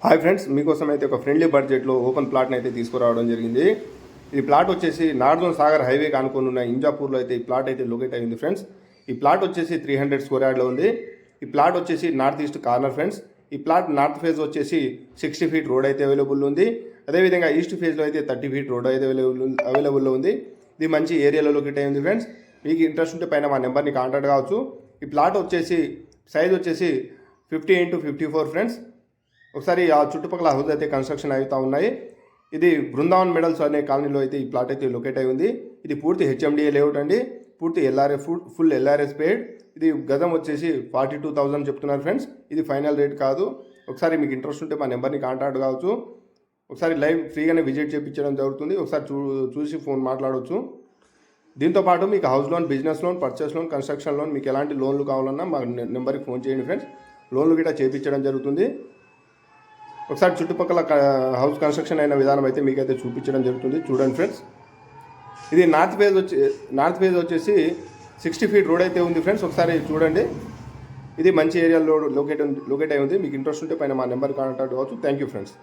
Hi friends, మీకోసం అయితే ఒక ఫ్రెండ్లీ బడ్జెట్లో ఓపెన్ ప్లాట్ని అయితే తీసుకురావడం జరిగింది. ఈ ప్లాట్ వచ్చేసి నార్జోన్ సాగర్ హైవే కానుకొని ఉన్న ఇంజాపూర్లో అయితే ఈ ప్లాట్ అయితే లొకేట్ అయింది ఫ్రెండ్స్. ఈ ప్లాట్ వచ్చేసి 300 స్క్వేర్ యార్డ్లో ఉంది. ఈ ప్లాట్ వచ్చేసి నార్త్ ఈస్ట్ కార్నర్ ఫ్రెండ్స్. ఈ ప్లాట్ నార్త్ ఫేజ్ వచ్చేసి 60 ఫీట్ రోడ్ అయితే అవైలబుల్ ఉంది. అదేవిధంగా ఈస్ట్ ఫేజ్లో అయితే 30 ఫీట్ రోడ్ అయితే అవైలబుల్లో ఉంది. ఇది మంచి ఏరియాలో లొకేట్ అయింది ఫ్రెండ్స్. మీకు ఇంట్రెస్ట్ ఉంటే పైన మా నెంబర్ని కాంటాక్ట్ కావచ్చు. ఈ ప్లాట్ వచ్చేసి సైజ్ వచ్చేసి 50 x 54 ఫ్రెండ్స్. ఒకసారి ఆ చుట్టుపక్కల హౌస్ అయితే కన్స్ట్రక్షన్ అవుతూ ఉన్నాయి. ఇది బృందావన్ మెడల్స్ అనే కాలనీలో అయితే ఈ ప్లాట్ అయితే లొకేట్ అయి ఉంది. ఇది పూర్తి హెచ్ఎండిఏ లేఅవుట్ అండి. పూర్తి ఫుల్ ఎల్ఆర్ఎస్ పేడ్. ఇది గజం వచ్చేసి 42,000 చెప్తున్నారు ఫ్రెండ్స్. ఇది ఫైనల్ రేట్ కాదు. ఒకసారి మీకు ఇంట్రెస్ట్ ఉంటే మా నెంబర్ని కాంటాక్ట్ కావచ్చు. ఒకసారి లైవ్ ఫ్రీగానే విజిట్ చేయించడం జరుగుతుంది. ఒకసారి చూసి ఫోన్ మాట్లాడవచ్చు. దీంతోపాటు మీకు house loan, business loan, purchase loan, construction loan, మీకు ఎలాంటి లోన్లు కావాలన్నా మా నెంబర్కి ఫోన్ చేయండి ఫ్రెండ్స్. లోన్లు కూడా చేయించడం జరుగుతుంది. ఒకసారి చుట్టుపక్కల హౌస్ కన్స్ట్రక్షన్ అయిన విధానం అయితే మీకైతే చూపించడం జరుగుతుంది. చూడండి ఫ్రెండ్స్. ఇది నార్త్ ఫేజ్ వచ్చేసి 60 ఫీట్ రోడ్ అయితే ఉంది ఫ్రెండ్స్. ఒకసారి చూడండి. ఇది మంచి ఏరియాలో లొకేట్ అయి ఉంది. మీకు ఇంట్రెస్ట్ ఉంటే పైన మా నెంబర్ కాంటాక్ట్ కావచ్చు. Thank you friends.